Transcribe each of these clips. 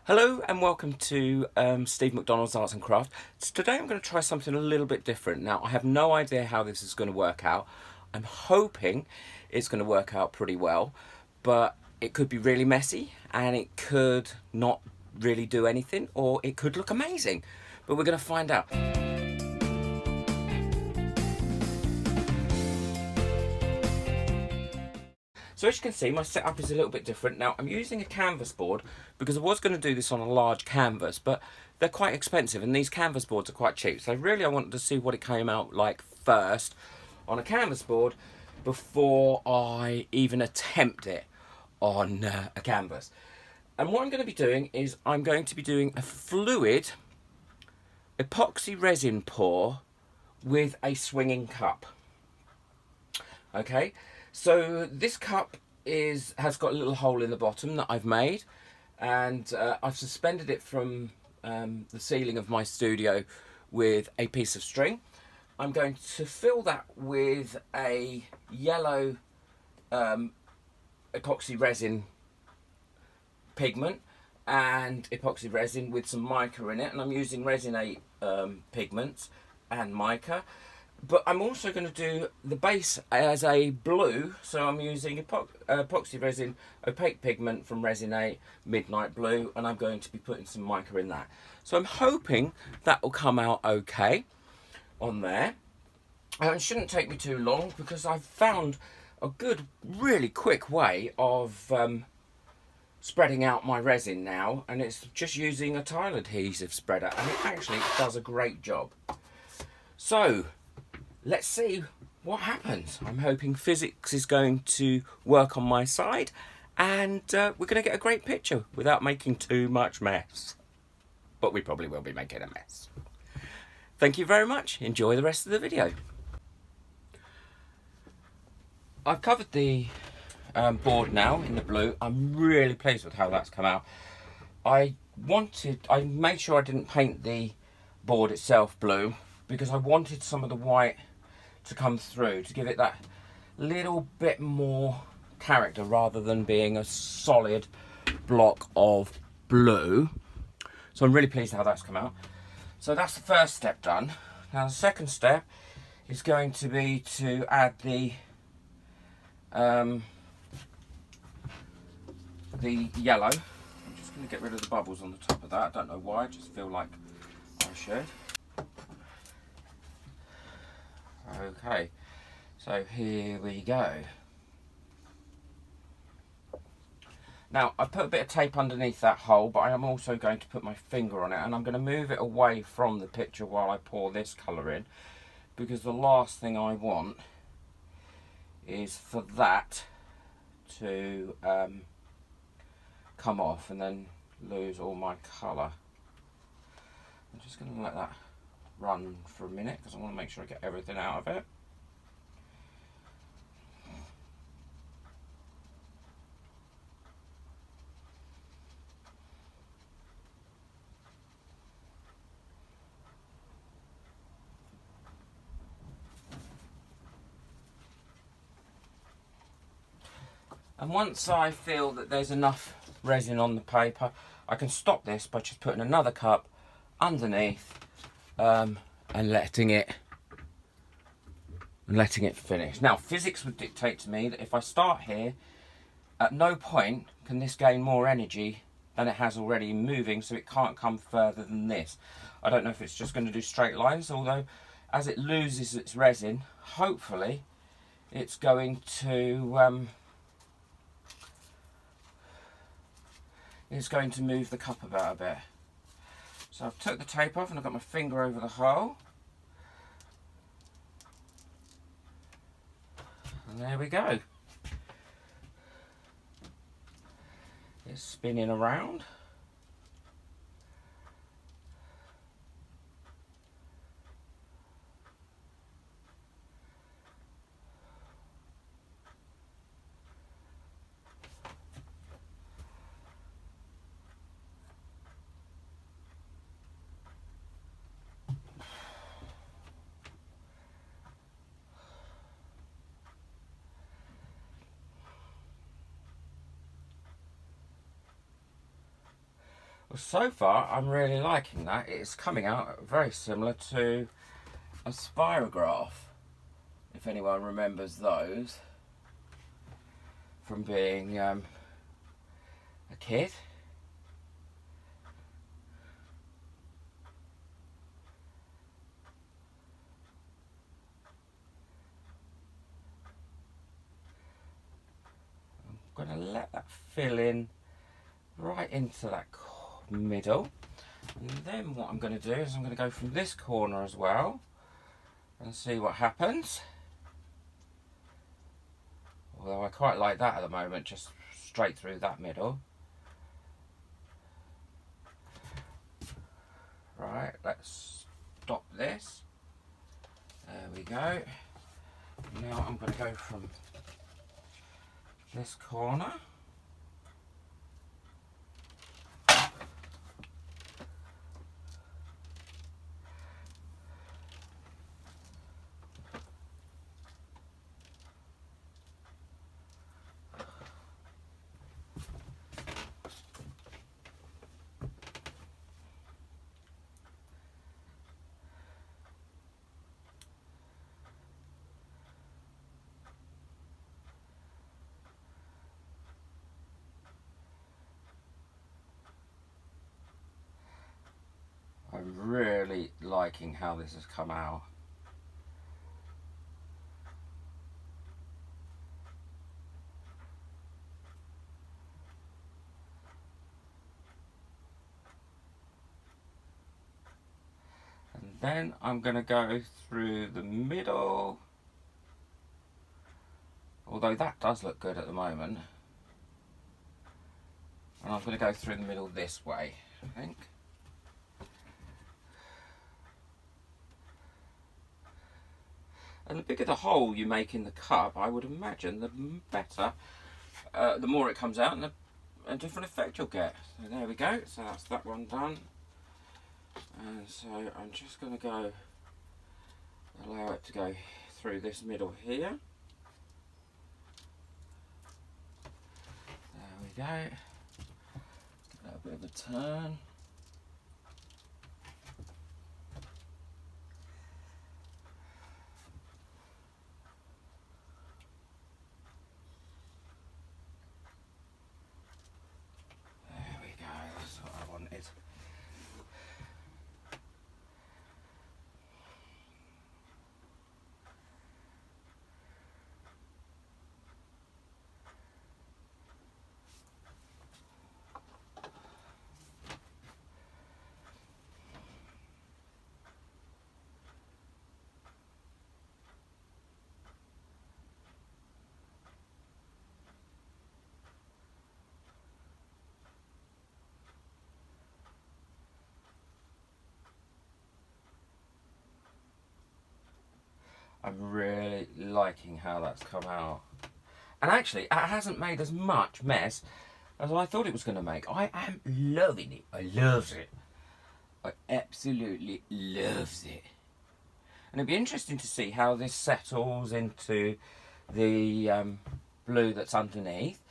Hello and welcome to Steve McDonald's Arts and Craft. Today I'm going to try something a little bit different. Now I have no idea how this is going to work out. I'm hoping it's going to work out pretty well, but it could be really messy and it could not really do anything, or it could look amazing. But we're going to find out. So as you can see, my setup is a little bit different. Now I'm using a canvas board because I was going to do this on a large canvas, but they're quite expensive and these canvas boards are quite cheap. So really I wanted to see what it came out like first on a canvas board before I even attempt it on a canvas. And what I'm going to be doing is I'm going to be doing a fluid epoxy resin pour with a swinging cup. Okay, so this cup has got a little hole in the bottom that I've made, and I've suspended it from the ceiling of my studio with a piece of string. I'm going to fill that with a yellow epoxy resin pigment and epoxy resin with some mica in it, and I'm using resinate pigments and mica. But I'm also going to do the base as a blue, so I'm using epoxy resin opaque pigment from Resinate Midnight Blue, and I'm going to be putting some mica in that. So I'm hoping that will come out okay on there. It shouldn't take me too long because I've found a good, really quick way of spreading out my resin now, and it's just using a tile adhesive spreader, and it actually does a great job. So let's see what happens. I'm hoping physics is going to work on my side, and we're going to get a great picture without making too much mess. But we probably will be making a mess. Thank you very much. Enjoy the rest of the video. I've covered the board now in the blue. I'm really pleased with how that's come out. I made sure I didn't paint the board itself blue because I wanted some of the white to come through to give it that little bit more character rather than being a solid block of blue. So I'm really pleased how that's come out. So that's the first step done. Now the second step is going to be to add the yellow. I'm just going to get rid of the bubbles on the top of that. I don't know why, I just feel like I should. Okay, so here we go. Now I put a bit of tape underneath that hole, but I am also going to put my finger on it, and I'm going to move it away from the picture while I pour this colour in, because the last thing I want is for that to come off and then lose all my colour. I'm just going to let that run for a minute because I want to make sure I get everything out of it. And once I feel that there's enough resin on the paper, I can stop this by just putting another cup underneath and letting it finish. Now physics would dictate to me that if I start here, at no point can this gain more energy than it has already moving, so it can't come further than this. I don't know if it's just going to do straight lines, although as it loses its resin, hopefully it's going to move the cup about a bit. So I've took the tape off and I've got my finger over the hole. And there we go. It's spinning around. Well, so far I'm really liking that. It's coming out very similar to a spirograph, if anyone remembers those from being a kid. I'm going to let that fill in right into that middle, and then what I'm going to do is I'm going to go from this corner as well and see what happens. Although I quite like that at the moment, just straight through that middle. Right, let's stop this. There we go. Now I'm going to go from this corner. I'm really liking how this has come out. And then I'm going to go through the middle. Although that does look good at the moment. And I'm going to go through the middle this way, I think. And the bigger the hole you make in the cup, I would imagine, the better, the more it comes out and a different effect you'll get. So there we go, so that's that one done. And so I'm just going to go, allow it to go through this middle here. There we go. Give that a bit of a turn. I'm really liking how that's come out. And actually, it hasn't made as much mess as I thought it was going to make. I am loving it. I loves it. I absolutely loves it. And it'd be interesting to see how this settles into the blue that's underneath.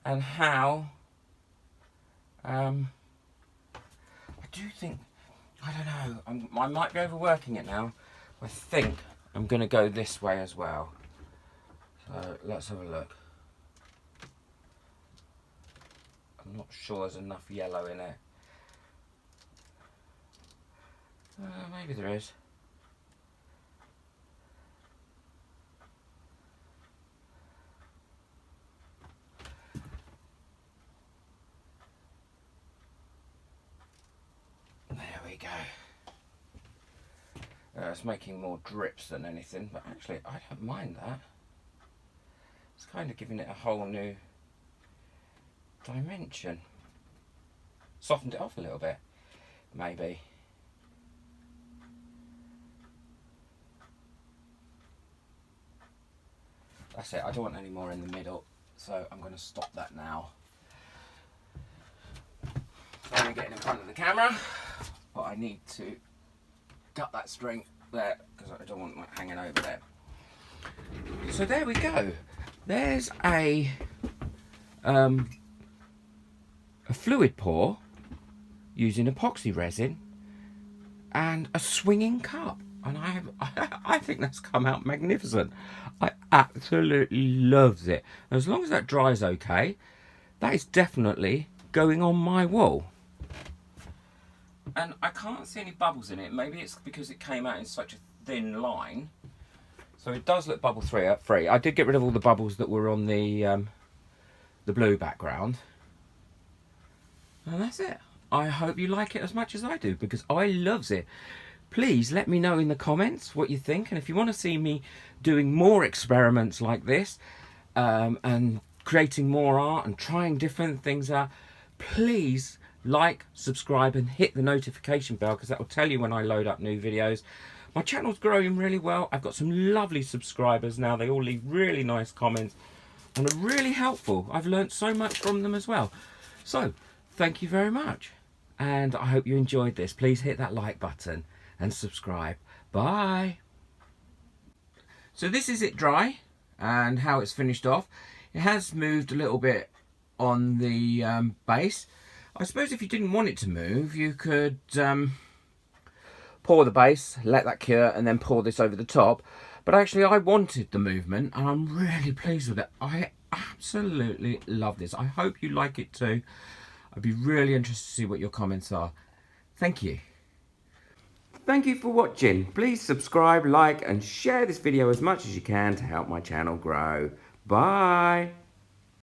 And how... I do think... I don't know. I might be overworking it now. I think I'm going to go this way as well. So let's have a look. I'm not sure there's enough yellow in it. Maybe there is. There we go. It's making more drips than anything, but actually I don't mind that. It's kind of giving it a whole new dimension. Softened it off a little bit, maybe. That's it, I don't want any more in the middle, so I'm going to stop that now. So I'm getting in front of the camera, but I need to cut that string there because I don't want it hanging over there. So there we go. There's a fluid pour using epoxy resin and a swinging cup. And I think that's come out magnificent. I absolutely loves it. As long as that dries okay, that is definitely going on my wall. And I can't see any bubbles in it. Maybe it's because it came out in such a thin line. So it does look bubble free. I did get rid of all the bubbles that were on the blue background. And that's it. I hope you like it as much as I do, because I loves it. Please let me know in the comments what you think, and if you want to see me doing more experiments like this and creating more art and trying different things out, please like, subscribe and hit the notification bell, because that will tell you when I load up new videos. My channel's growing really well. I've got some lovely subscribers now. They all leave really nice comments and are really helpful. I've learnt so much from them as well. So thank you very much, and I hope you enjoyed this. Please hit that like button and subscribe. Bye. So this is it dry and how it's finished off. It has moved a little bit on the base. I suppose if you didn't want it to move, you could pour the base, let that cure, and then pour this over the top. But actually I wanted the movement, and I'm really pleased with it. I absolutely love this. I hope you like it too. I'd be really interested to see what your comments are. Thank you. Thank you for watching. Please subscribe, like and share this video as much as you can to help my channel grow. Bye.